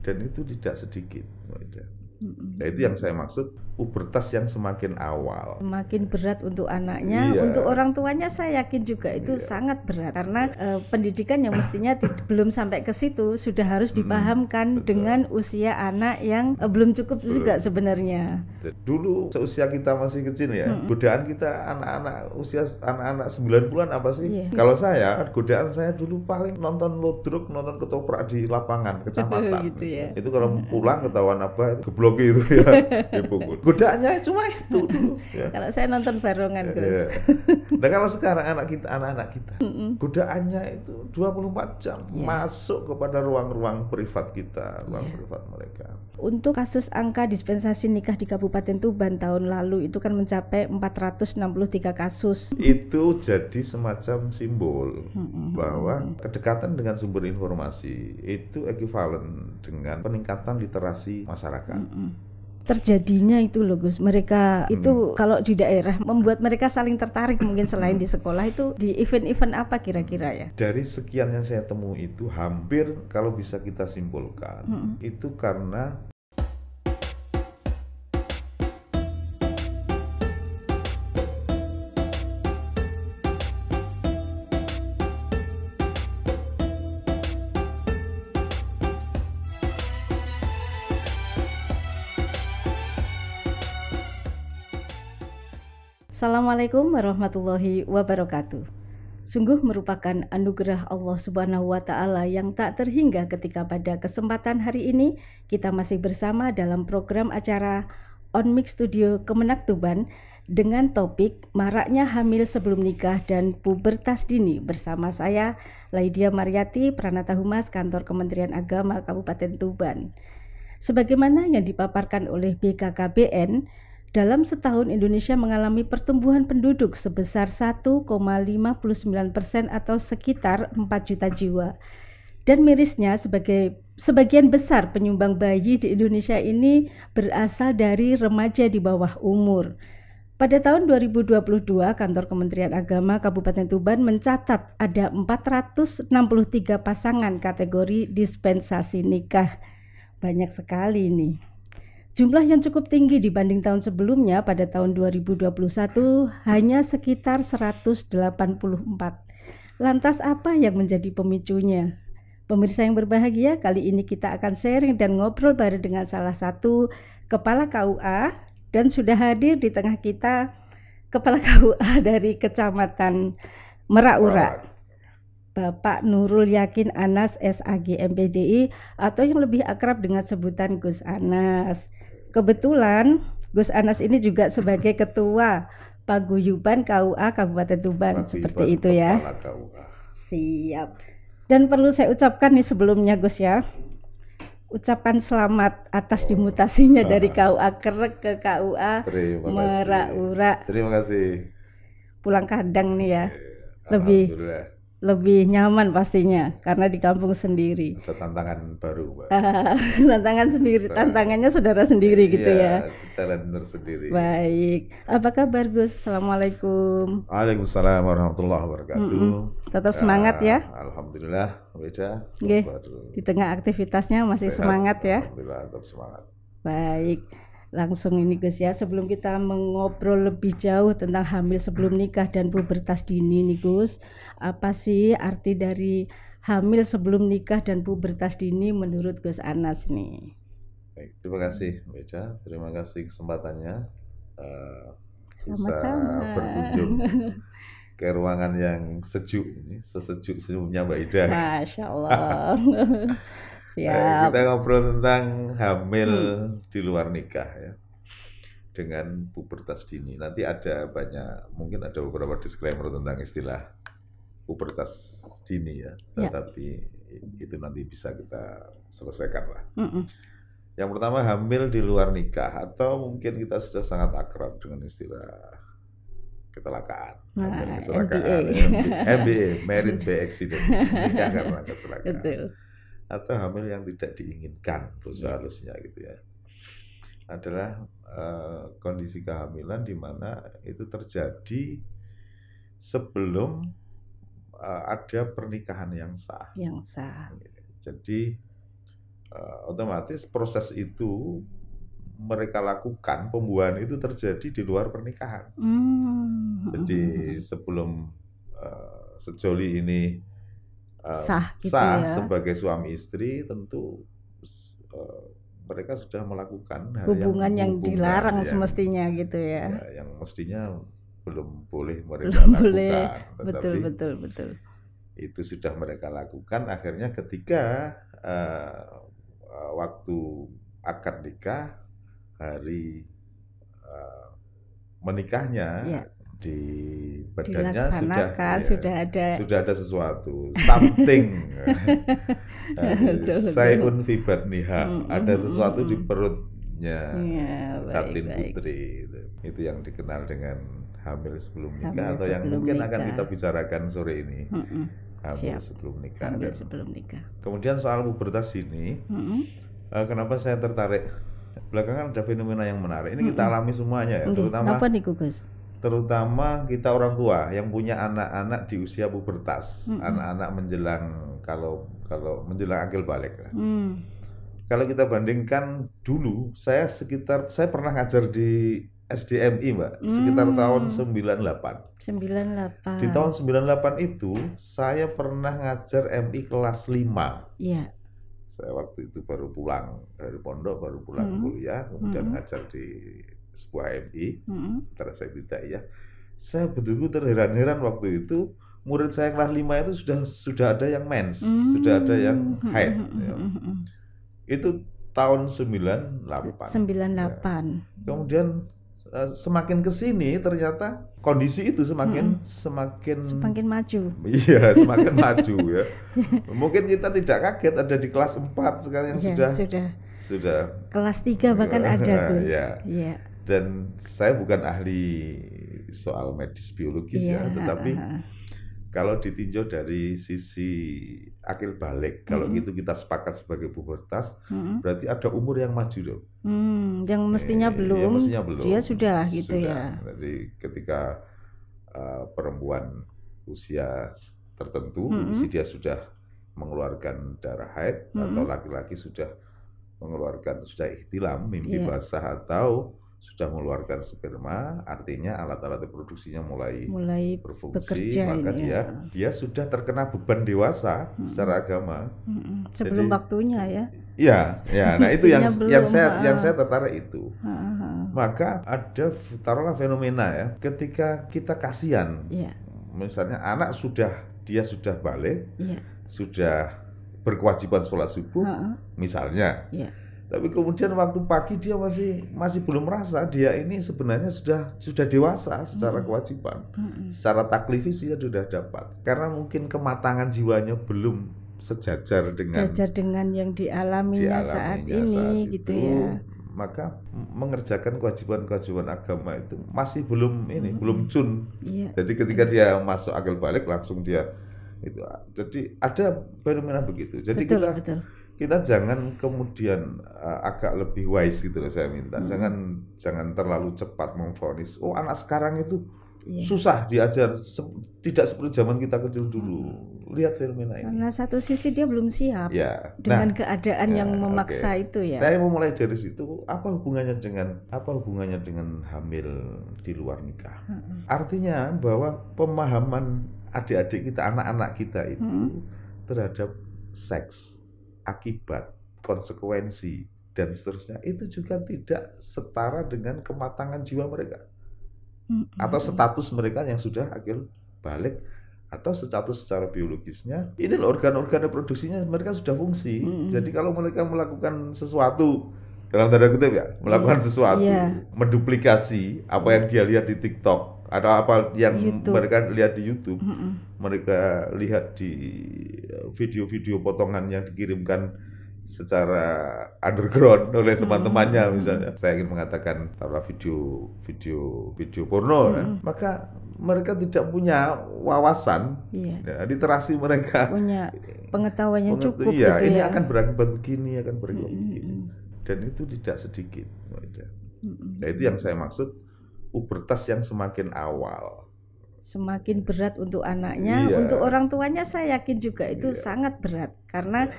dan itu tidak sedikit. Nah, itu yang saya maksud pubertas yang semakin awal. Semakin berat untuk anaknya, untuk orang tuanya saya yakin juga itu sangat berat karena pendidikan yang mestinya belum sampai ke situ sudah harus dipahamkan dengan usia anak yang belum cukup juga sebenarnya. Dulu seusia kita masih kecil ya, godaan kita anak-anak usia anak-anak 90-an apa sih? Kalau saya, godaan saya dulu paling nonton ludruk, nonton ketoprak di lapangan kecamatan. Gitu ya. Itu kalau pulang ketahuan apa itu gebloki itu ya, dipukul. Godaannya cuma itu dulu ya. Kalau saya nonton barongan, Gus. Nah, kalau sekarang anak-anak kita godaannya itu 24 jam masuk kepada ruang-ruang privat kita, ruang privat mereka. Untuk kasus angka dispensasi nikah di Kabupaten Tuban tahun lalu itu kan mencapai 463 kasus. Itu jadi semacam simbol bahwa kedekatan dengan sumber informasi itu ekuivalen dengan peningkatan literasi masyarakat. Terjadinya itu loh Gus, mereka itu kalau di daerah membuat mereka saling tertarik mungkin selain di sekolah itu di event-event apa kira-kira ya? Dari sekian yang saya temui itu hampir kalau bisa kita simpulkan itu karena Assalamualaikum warahmatullahi wabarakatuh. Sungguh merupakan anugerah Allah Subhanahu wa Ta'ala yang tak terhingga ketika pada kesempatan hari ini kita masih bersama dalam program acara On Mix Studio Kemenak Tuban dengan topik maraknya hamil sebelum nikah dan pubertas dini bersama saya Laidia Mariati, Pranata Humas Kantor Kementerian Agama Kabupaten Tuban. Sebagaimana yang dipaparkan oleh BKKBN, dalam setahun Indonesia mengalami pertumbuhan penduduk sebesar 1,59% atau sekitar 4 juta jiwa. Dan mirisnya sebagian besar penyumbang bayi di Indonesia ini berasal dari remaja di bawah umur. Pada tahun 2022, Kantor Kementerian Agama Kabupaten Tuban mencatat ada 463 pasangan kategori dispensasi nikah. Banyak sekali nih. Jumlah yang cukup tinggi dibanding tahun sebelumnya. Pada tahun 2021 hanya sekitar 184. Lantas apa yang menjadi pemicunya? Pemirsa yang berbahagia, kali ini kita akan sharing dan ngobrol bareng dengan salah satu Kepala KUA dan sudah hadir di tengah kita Kepala KUA dari Kecamatan Merak-Ura, Bapak Nurul Yakin Anas SAG MPDI atau yang lebih akrab dengan sebutan Gus Anas. Kebetulan Gus Anas ini juga sebagai Ketua Paguyuban KUA Kabupaten Tuban, seperti itu ya. Siap. Dan perlu saya ucapkan nih sebelumnya Gus ya, ucapan selamat atas dimutasinya dari KUA Kerek ke KUA Merak-Ura. Terima kasih. Pulang kandang nih ya, lebih nyaman pastinya karena di kampung sendiri. Ada tantangan baru, Mbak. Tantangan sendiri, tantangannya saudara sendiri gitu ya. Jalan tersendiri. Baik, apa kabar Gus? Assalamualaikum. Waalaikumsalam warahmatullahi wabarakatuh. Tetap semangat ya. Alhamdulillah, Beda. Di tengah aktivitasnya masih semangat ya. Alhamdulillah, tetap semangat. Baik. Langsung ini Gus ya, sebelum kita mengobrol lebih jauh tentang hamil sebelum nikah dan pubertas dini nih Gus, apa sih arti dari hamil sebelum nikah dan pubertas dini menurut Gus Anas nih? Baik, terima kasih Beca, terima kasih kesempatannya Sama-sama bisa berkunjung ke ruangan yang sejuk ini, sesejuk senyumnya Mbak Ida. Masya Allah. Siap. Kita ngobrol tentang hamil di luar nikah ya, dengan pubertas dini. Nanti mungkin ada beberapa disclaimer tentang istilah pubertas dini ya, tetapi itu nanti bisa kita selesaikan lah. Yang pertama hamil di luar nikah, atau mungkin kita sudah sangat akrab dengan istilah kecelakaan, MBA, married by accident, nikah karena kecelakaan. Betul. Atau hamil yang tidak diinginkan itu seharusnya gitu ya, adalah kondisi kehamilan di mana itu terjadi sebelum ada pernikahan yang sah. Yang sah. Jadi otomatis proses itu mereka lakukan, pembuahan itu terjadi di luar pernikahan. Jadi sebelum sejoli ini sah gitu sah ya. sebagai suami istri, tentu mereka sudah melakukan hal hubungan yang dilarang semestinya gitu ya. Yang mestinya belum boleh mereka lakukan. Betul. Itu sudah mereka lakukan. Akhirnya ketika waktu akad nikah, hari menikahnya, di badannya sudah ada sesuatu, something. Sayun fi batniha, ada sesuatu di perutnya Catin Putri. Itu yang dikenal dengan hamil sebelum nikah, atau yang mungkin akan kita bicarakan sore ini. Hamil sebelum nikah. Kemudian soal pubertas dini, kenapa saya tertarik? Belakangan ada fenomena yang menarik. Ini kita alami semuanya ya, terutama apa nih Gugus? Terutama kita orang tua yang punya anak-anak di usia pubertas, anak-anak menjelang kalau menjelang akil balik. Kalau kita bandingkan dulu, saya pernah ngajar di SDMI, Mbak, sekitar tahun 98. Di tahun 98 itu saya pernah ngajar MI kelas 5. Iya. Saya waktu itu baru pulang dari pondok, baru pulang kuliah, kemudian ngajar di sebuah MI, terasa ya. Saya betul-betul terheran-heran waktu itu, murid saya kelas 5 itu sudah ada yang mens, sudah ada yang haid. Itu tahun 98. Ya. Kemudian semakin kesini ternyata kondisi itu semakin maju. Iya, semakin maju ya. Mungkin kita tidak kaget ada di kelas 4 sekarang yang sudah kelas 3 bahkan ada, Gus. Ya. Dan saya bukan ahli soal medis biologis tetapi kalau ditinjau dari sisi akil balik, kalau itu kita sepakat sebagai pubertas, berarti ada umur yang maju dong. Yang mestinya belum, dia sudah gitu ya. Jadi ketika perempuan usia tertentu, dia sudah mengeluarkan darah haid, atau laki-laki sudah mengeluarkan ihtilam, mimpi basah, atau sudah mengeluarkan sperma, artinya alat-alat reproduksinya mulai berfungsi, maka dia sudah terkena beban dewasa secara agama. Sebelum waktunya ya. Iya, nah itu yang saya tertarik itu. Maka ada taruhlah fenomena ya, ketika kita kasihan, misalnya anak dia sudah balik, sudah berkewajiban sholat subuh, misalnya. Tapi kemudian waktu pagi dia masih belum merasa dia ini sebenarnya sudah dewasa secara kewajiban, secara taklifis dia sudah dapat. Karena mungkin kematangan jiwanya belum sejajar dengan yang dialaminya saat ini gitu ya. Maka mengerjakan kewajiban-kewajiban agama itu masih belum cun. Jadi ketika dia masuk akil balik langsung dia itu. Jadi ada fenomena begitu. Jadi kita jangan kemudian agak lebih wise gitu loh, saya minta. Jangan terlalu cepat memvonis, anak sekarang itu susah diajar, tidak seperti zaman kita kecil dulu. Lihat fenomena ini. Karena satu sisi dia belum siap dengan keadaan yang memaksa itu ya. Saya mau mulai dari situ, apa hubungannya dengan hamil di luar nikah? Artinya bahwa pemahaman adik-adik kita, anak-anak kita itu terhadap seks, akibat, konsekuensi, dan seterusnya itu juga tidak setara dengan kematangan jiwa mereka atau status mereka yang sudah akil balik, atau status secara biologisnya ini loh, organ-organ reproduksinya mereka sudah fungsi. Jadi kalau mereka melakukan sesuatu dalam tanda kutip melakukan sesuatu, menduplikasi apa yang dia lihat di TikTok atau apa yang mereka lihat di YouTube, mereka lihat di video-video potongan yang dikirimkan secara underground oleh teman-temannya misalnya. Saya ingin mengatakan taruhlah video porno, maka mereka tidak punya wawasan, literasi mereka, punya pengetahuan yang cukup. Ini akan berakibat begini, dan itu tidak sedikit. Nah, itu yang saya maksud pubertas yang semakin awal. semakin berat untuk anaknya, Iya. untuk orang tuanya saya yakin juga itu sangat berat karena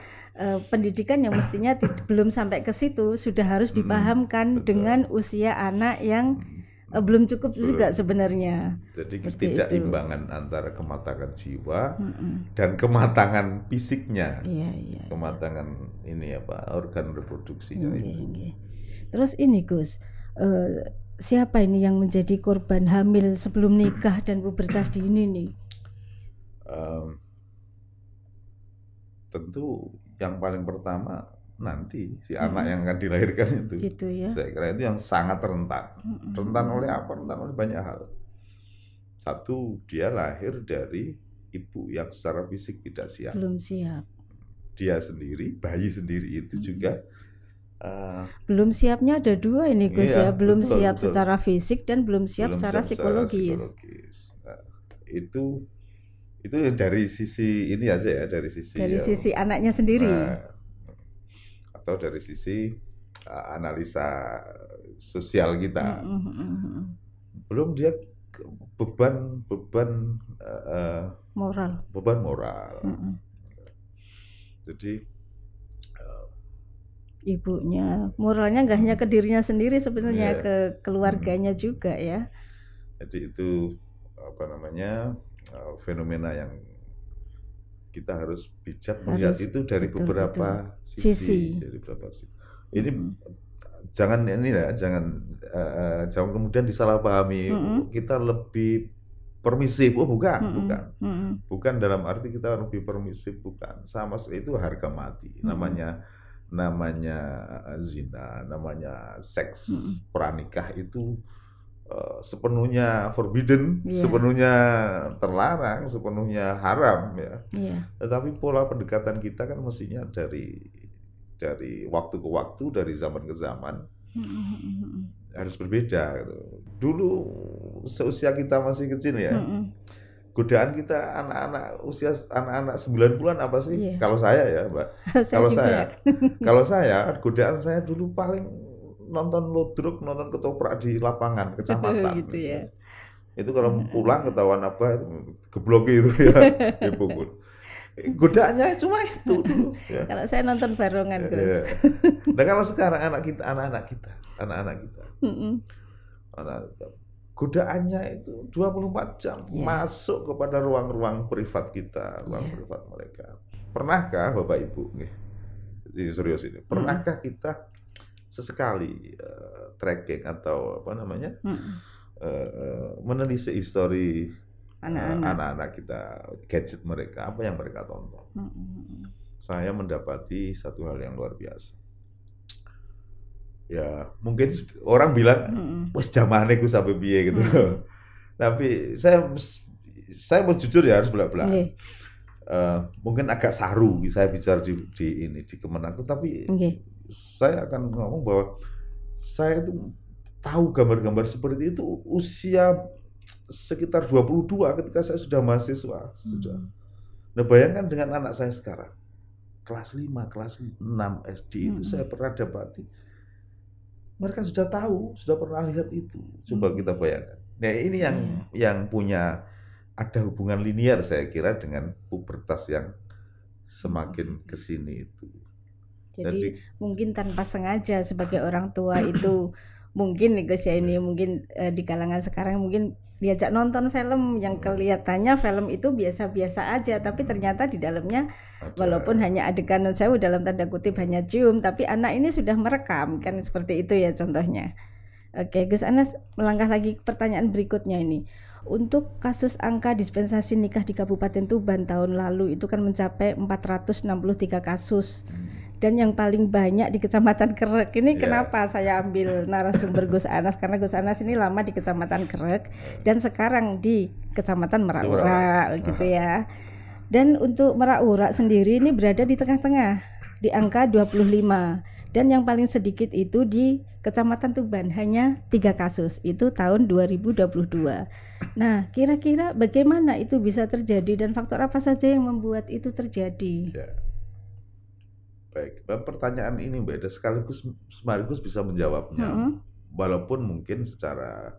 pendidikan yang mestinya belum sampai ke situ sudah harus dipahamkan betul. dengan usia anak yang belum cukup juga sebenarnya. Jadi Seperti tidak itu. imbangan antara kematangan jiwa dan kematangan fisiknya. Iya. Kematangan ini apa, organ reproduksinya itu. Terus ini Gus, siapa ini yang menjadi korban hamil sebelum nikah dan pubertas dini nih? Tentu yang paling pertama nanti si anak yang akan dilahirkan itu. Gitu ya. Saya kira itu yang sangat rentan. Rentan oleh apa? Rentan oleh banyak hal. Satu, dia lahir dari ibu yang secara fisik tidak siap. Belum siap. Dia sendiri, bayi sendiri itu juga belum siapnya ada dua ini Gus ya, belum siap betul. secara fisik dan belum siap secara psikologis. Nah, itu dari sisi ini aja ya, dari sisi anaknya sendiri. Atau dari sisi analisa sosial kita. Belum dia beban moral. Jadi ibunya moralnya nggak hanya ke dirinya sendiri sebenarnya, ke keluarganya juga ya. Jadi itu fenomena yang kita harus bijak melihat itu dari beberapa sisi. Dari beberapa sisi. Ini jangan kemudian disalahpahami. Kita lebih permisif. Bukan dalam arti kita lebih permisif, bukan. Sama sekali itu harga mati. Namanya zina, namanya seks pranikah itu sepenuhnya forbidden, sepenuhnya terlarang, sepenuhnya haram ya. Tetapi pola pendekatan kita kan mestinya dari waktu ke waktu, dari zaman ke zaman harus berbeda. Dulu seusia kita masih kecil ya, godaan kita anak-anak 90-an apa sih? Kalau saya ya, Mbak. Kalau saya godaan saya dulu paling nonton ludruk, nonton ketoprak di lapangan kecamatan. Gitu ya. Itu kalau pulang ketahuan apa itu gebloki itu ya, dipukul. Godaannya cuma itu dulu. Ya. Kalau saya nonton barongan Gus. Nah kalau sekarang anak kita, godaannya itu 24 jam masuk kepada ruang-ruang privat kita, privat mereka. Pernahkah Bapak Ibu, ini serius ini, pernahkah kita sesekali tracking atau menelisik histori anak-anak kita, gadget mereka, apa yang mereka tonton? Saya mendapati satu hal yang luar biasa. Ya mungkin orang bilang wes zamane ku sampai piye gitu loh. Tapi saya mau jujur ya, harus belak-belak. Mungkin agak saru saya bicara di Kemenang, tapi saya akan ngomong bahwa saya itu tahu gambar-gambar seperti itu usia sekitar 22 ketika saya sudah mahasiswa. Nah bayangkan dengan anak saya sekarang kelas 5, kelas 6 SD itu saya pernah dapati. Mereka sudah tahu, sudah pernah lihat itu. Coba kita bayangkan. Nah ini yang punya ada hubungan linear saya kira dengan pubertas yang semakin kesini itu. Jadi mungkin tanpa sengaja sebagai orang tua itu mungkin nih Gus ya, ini mungkin di kalangan sekarang mungkin diajak nonton film yang kelihatannya film itu biasa-biasa aja, tapi ternyata di dalamnya walaupun hanya adegan sewu dalam tanda kutip hanya cium, tapi anak ini sudah merekam kan, seperti itu ya contohnya. Oke Gus Anas, melangkah lagi pertanyaan berikutnya ini. Untuk kasus angka dispensasi nikah di Kabupaten Tuban tahun lalu itu kan mencapai 463 kasus. Dan yang paling banyak di Kecamatan Kerek ini kenapa saya ambil narasumber Gus Anas, karena Gus Anas ini lama di Kecamatan Kerek dan sekarang di Kecamatan Merak-Urak gitu ya. Dan untuk Merak-Urak sendiri ini berada di tengah-tengah di angka 25, dan yang paling sedikit itu di Kecamatan Tuban hanya 3 kasus, itu tahun 2022. Nah kira-kira bagaimana itu bisa terjadi dan faktor apa saja yang membuat itu terjadi? Baik, pertanyaan ini Mbak sekaligus bisa menjawabnya, walaupun mungkin secara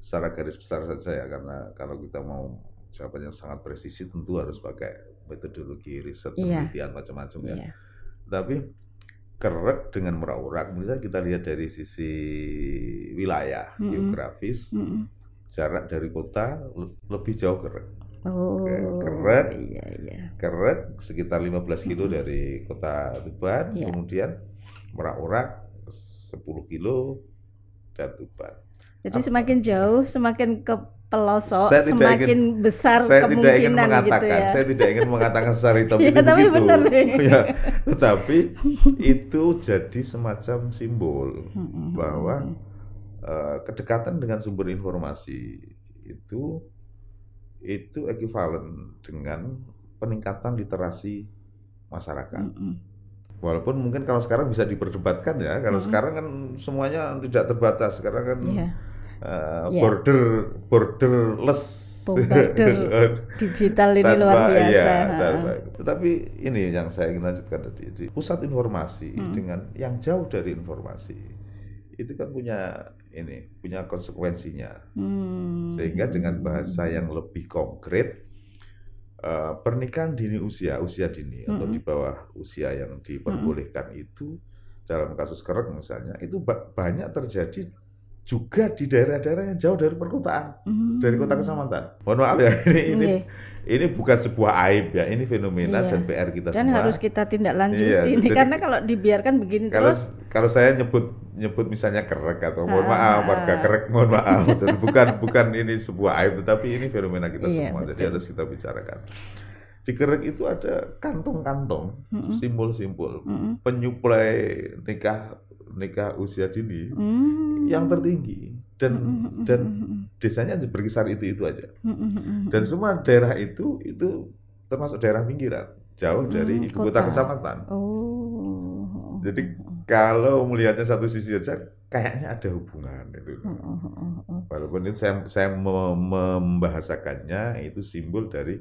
secara garis besar saja ya, karena kalau kita mau jawaban yang sangat presisi tentu harus pakai metodologi riset penelitian macam-macam ya. Tapi kerek dengan merak-urak, misalnya kita lihat dari sisi wilayah geografis, jarak dari kota lebih jauh kerek. Kerek sekitar 15 kilo dari kota Tuban, kemudian merak-urak 10 kilo dari Tuban. Jadi semakin jauh, semakin ke pelosok, semakin besar kemungkinan gitu ya. Saya tidak ingin mengatakan secara hitam itu tapi begitu. Benar, ya, tetapi itu jadi semacam simbol bahwa kedekatan dengan sumber informasi itu ekivalen dengan peningkatan literasi masyarakat. Walaupun mungkin kalau sekarang bisa diperdebatkan ya, kalau sekarang kan semuanya tidak terbatas, sekarang kan borderless, digital ini luar biasa. Tetapi ini yang saya ingin lanjutkan tadi, pusat informasi dengan yang jauh dari informasi itu kan punya konsekuensinya, sehingga dengan bahasa yang lebih konkret, pernikahan dini usia dini atau di bawah usia yang diperbolehkan itu dalam kasus kerek misalnya itu banyak terjadi juga di daerah-daerah yang jauh dari perkotaan, dari kota kecamatan. Mohon maaf ya, ini bukan sebuah aib ya, ini fenomena dan PR kita dan semua. Dan harus kita tindak lanjuti karena kalau dibiarkan begini terus. Kalau saya nyebut misalnya kerek atau mohon maaf warga kerek, mohon maaf, bukan ini sebuah aib, tetapi ini fenomena kita semua, jadi harus kita bicarakan. Di kerek itu ada kantong-kantong, simbol-simbol penyuplai nikah usia dini yang tertinggi dan desanya berkisar itu aja. Dan semua daerah itu termasuk daerah pinggiran, jauh dari ibu kota kecamatan. Jadi kalau melihatnya satu sisi aja kayaknya ada hubungan itu. Walaupun ini saya membahasakannya itu simbol dari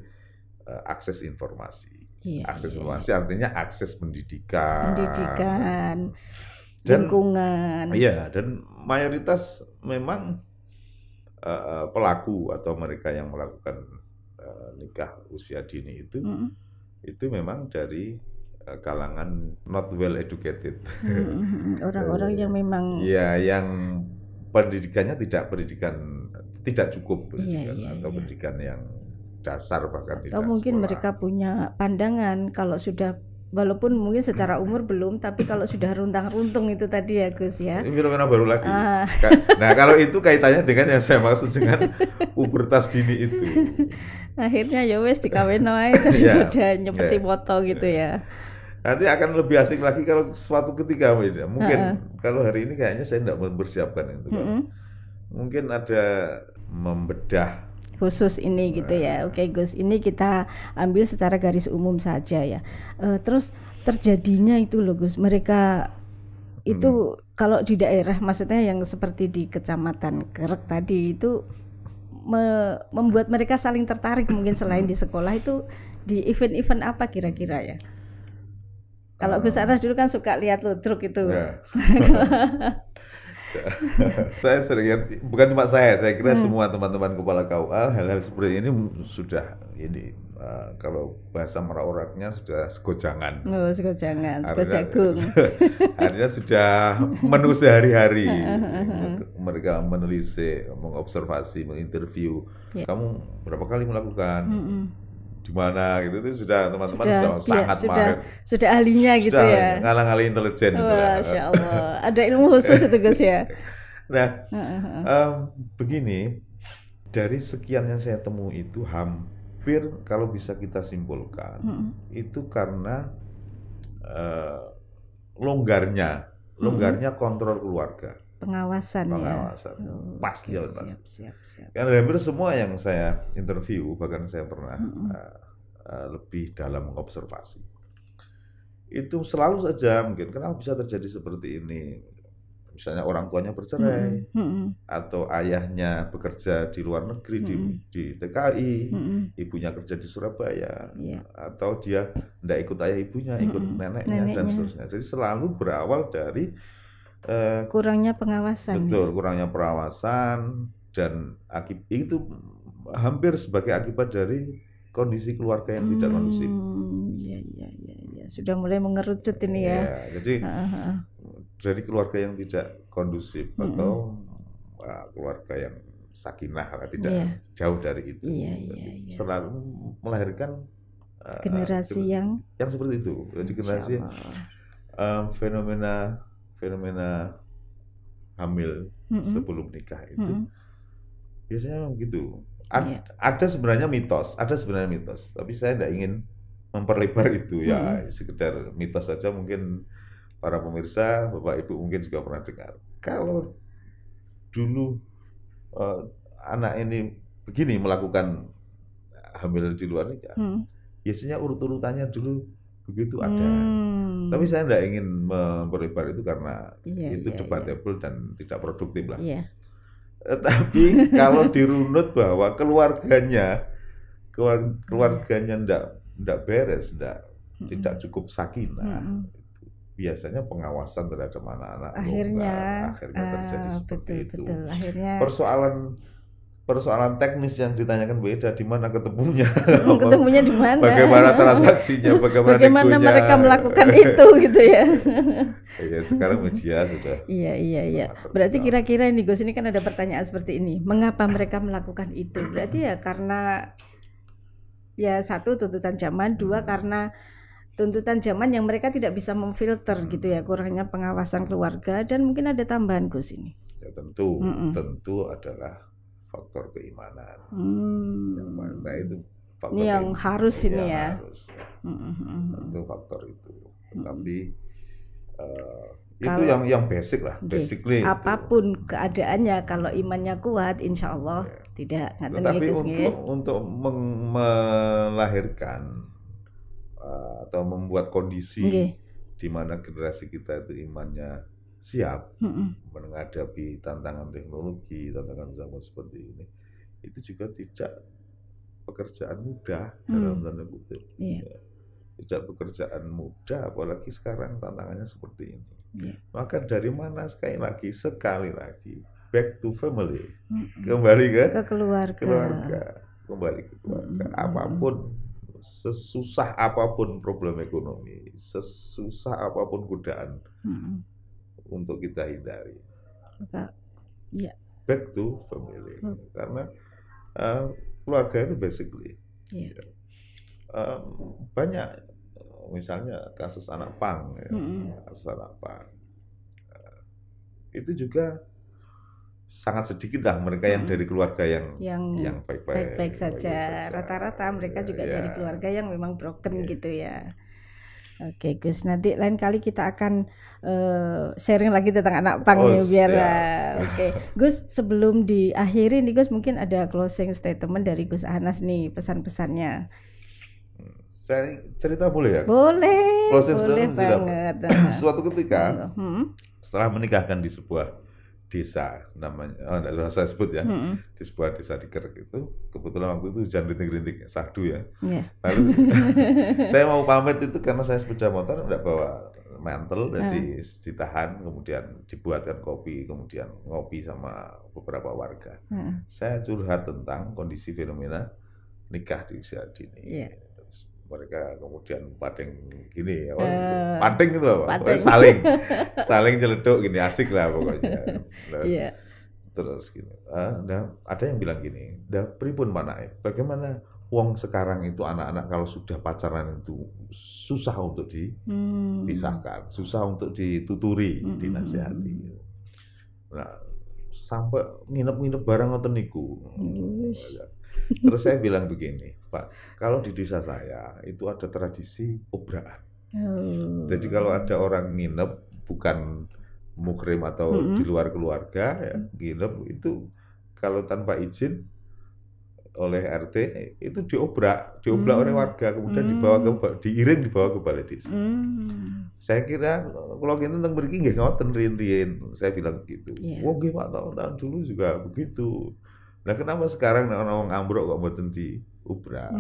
akses informasi. Akses informasi artinya akses pendidikan. Lingkungan. Iya, dan mayoritas memang pelaku atau mereka yang melakukan nikah usia dini itu memang dari kalangan not well educated. Orang-orang yang memang yang pendidikannya tidak cukup atau pendidikan yang dasar bahkan atau mungkin sekolah. Mereka punya pandangan kalau sudah walaupun mungkin secara umur belum, tapi kalau sudah runtang-runtung itu tadi ya Gus ya. Ini fenomena baru lagi. Nah kalau itu kaitannya dengan yang saya maksud dengan pubertas dini itu. Akhirnya ya wes dikawin aja daripada nyepeti foto gitu ya. Nanti akan lebih asik lagi kalau suatu ketika mungkin kalau hari ini kayaknya saya tidak mempersiapkan itu. Mungkin ada membedah khusus ini gitu ya. Oke Gus, ini kita ambil secara garis umum saja ya. Terus terjadinya itu loh Gus, mereka itu kalau di daerah maksudnya yang seperti di Kecamatan Kerek tadi itu membuat mereka saling tertarik mungkin selain di sekolah itu di event-event apa kira-kira ya? Kalau Gus Anas dulu kan suka lihat ludruk itu. Saya sering lihat, bukan cuma saya kira semua teman-teman kepala KUA hal-hal seperti ini sudah kalau bahasa merak-uraknya sudah segojangan. Segojagung. Artinya sudah menu sehari-hari. Mereka menelisik, mengobservasi, menginterview. Kamu berapa kali melakukan? Di mana gitu itu sudah teman-teman sudah sangat mahir. Sudah ahlinya gitu ya. Ngalang-ngaling intelijen gitu lah. Masya Allah. Ada ilmu khusus itu Gus ya. Nah, begini, dari sekian yang saya temui itu hampir kalau bisa kita simpulkan itu karena longgarnya kontrol keluarga. Pengawasan. Pasti. Siap. Karena hampir semua yang saya interview, bahkan saya pernah lebih dalam mengobservasi, itu selalu saja mungkin kenapa bisa terjadi seperti ini. Misalnya orang tuanya bercerai, atau ayahnya bekerja di luar negeri di TKI, ibunya kerja di Surabaya, atau dia tidak ikut ayah ibunya, ikut neneknya dan seterusnya. Jadi selalu berawal dari kurangnya pengawasan. Betul, kurangnya pengawasan, dan itu hampir sebagai akibat dari kondisi keluarga yang tidak kondusif. Iya. Sudah mulai mengerucut ini ya. Jadi dari keluarga yang tidak kondusif atau keluarga yang sakinah, tidak jauh dari itu, selalu melahirkan generasi yang seperti itu. Jadi generasi fenomena hamil sebelum nikah itu biasanya memang begitu. Ada sebenarnya mitos, tapi saya tidak ingin memperlebar itu ya, sekedar mitos saja. Mungkin para pemirsa, Bapak Ibu mungkin juga pernah dengar. Kalau dulu anak ini begini melakukan hamil di luar nikah, biasanya urut-urutannya dulu begitu ada. Tapi saya tidak ingin memperlebar itu karena itu debatable dan tidak produktif lah. Tapi kalau dirunut bahwa keluarganya tidak beres, tidak cukup sakinah, biasanya pengawasan terhadap anak-anak akhirnya terjadi seperti itu. Akhirnya persoalan teknis yang ditanyakan beda, di mana ketemunya, di mana, bagaimana transaksinya, bagaimana mereka melakukan itu gitu ya. Ya sekarang media sudah. Iya. Berarti kira-kira ini Gus, ini kan ada pertanyaan seperti ini, mengapa mereka melakukan itu? Berarti ya karena ya satu tuntutan zaman, dua karena tuntutan zaman yang mereka tidak bisa memfilter gitu ya, kurangnya pengawasan keluarga, dan mungkin ada tambahan Gus ini. Ya tentu adalah faktor keimanan. Yang mana itu faktor yang harus ini ya. Tentu faktor itu. Tapi itu yang basic lah, basically. Apapun keadaannya, kalau imannya kuat, insya Allah tidak. Tetapi untuk melahirkan atau membuat kondisi di mana generasi kita itu imannya siap menghadapi tantangan teknologi, tantangan zaman seperti ini, itu juga tidak pekerjaan mudah dalam tanda kutip. Tidak pekerjaan mudah, apalagi sekarang tantangannya seperti ini. Maka dari mana sekali lagi back to family, kembali ke keluarga, apapun, sesusah apapun problem ekonomi, sesusah apapun godaan untuk kita hindari, back to family, karena keluarga itu basically banyak, misalnya kasus anak pang, itu juga sangat sedikit lah mereka yang dari keluarga yang baik-baik saja. Rata-rata mereka juga dari keluarga yang memang broken gitu ya. Oke Gus, nanti lain kali kita akan sharing lagi tentang anak pang biar oke. Gus, sebelum diakhiri nih Gus, mungkin ada closing statement dari Gus Anas nih, pesan-pesannya. Saya cerita boleh ya? Boleh banget. Suatu ketika setelah menikahkan di sebuah desa, namanya tidak saya sebut ya, di sebuah desa di Kerek itu, kebetulan waktu itu hujan rintik-rintik sahdu ya. Lalu saya mau pamit itu karena saya sepeda motor tidak bawa mantel, jadi ditahan, kemudian dibuatkan kopi, kemudian ngopi sama beberapa warga. Saya curhat tentang kondisi fenomena nikah di usia dini. Mereka kemudian padeng gini, padeng itu apa? Saling nyeleduk gini, asik lah pokoknya. Terus gini, ada yang bilang gini, pripun Pak Naib, bagaimana wong sekarang itu anak-anak kalau sudah pacaran itu susah untuk dipisahkan, susah untuk dituturi, dinasihati. Nah, sampai nginep-nginep bareng ngoten niku. Terus saya bilang begini, Pak, kalau di desa saya itu ada tradisi obraan. Jadi kalau ada orang nginep, bukan muhrim atau di luar keluarga, ya, nginep itu kalau tanpa izin oleh RT itu diobrak oleh warga, kemudian diiring dibawa ke balai desa. Saya kira kalau kita tentang mriki nggih ngoten riyen-riyen, saya bilang begitu. Wong nggih Pak, tahun-tahun dulu juga begitu. Nah, kenapa sekarang orang ambruk kok mboten diobrak?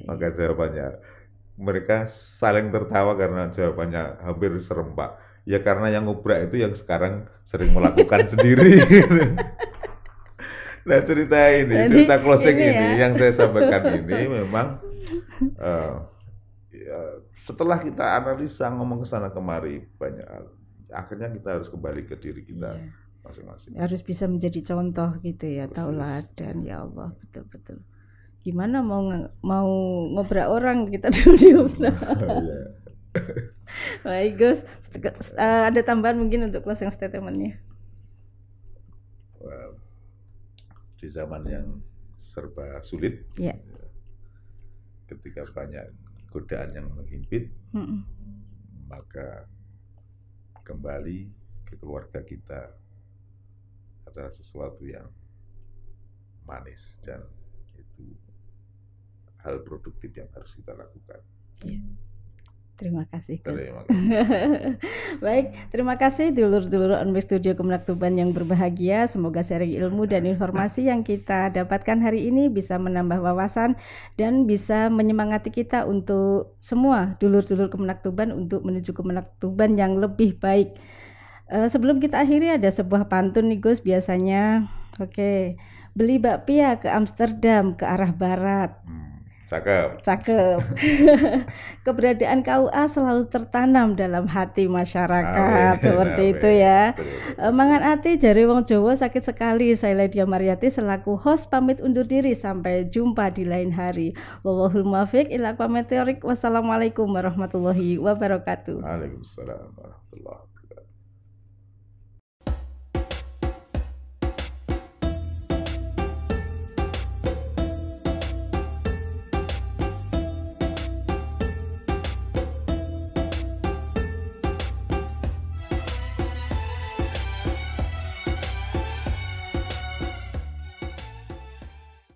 Maka jawabannya, mereka saling tertawa karena jawabannya hampir serempak. Ya karena yang ngobrak itu yang sekarang sering melakukan sendiri. Nah cerita closing ini yang saya sampaikan ini memang ya, setelah kita analisa ngomong kesana kemari banyak, akhirnya kita harus kembali ke diri kita masing-masing. Harus bisa menjadi contoh gitu ya, tauladan ya Allah, betul-betul. Gimana mau ngobrak orang kita dulu diobrak. Baik Gus, ada tambahan mungkin untuk closing statement-nya? Well, di zaman yang serba sulit, ketika banyak godaan yang menghimpit, maka kembali ke keluarga kita adalah sesuatu yang manis dan itu hal produktif yang harus kita lakukan. Terima kasih Gus. Baik, terima kasih dulur-dulur Onway Studio Kemenak Tuban yang berbahagia. Semoga sharing ilmu dan informasi yang kita dapatkan hari ini bisa menambah wawasan dan bisa menyemangati kita untuk semua dulur-dulur Kemenak Tuban untuk menuju Kemenak Tuban yang lebih baik. Sebelum kita akhiri ada sebuah pantun nih Gus biasanya. Oke, beli bakpia ke Amsterdam ke arah barat. Cakep. Keberadaan KUA selalu tertanam dalam hati masyarakat. Seperti itu ya. Mangan ati jare wong Jawa sakit sekali. Saya Lydia Mariati selaku host pamit undur diri. Sampai jumpa di lain hari. Wallahul muwaffiq ila aqwamit thoriq. Wassalamualaikum warahmatullahi wabarakatuh. Waalaikumsalam warahmatullahi wabarakatuh.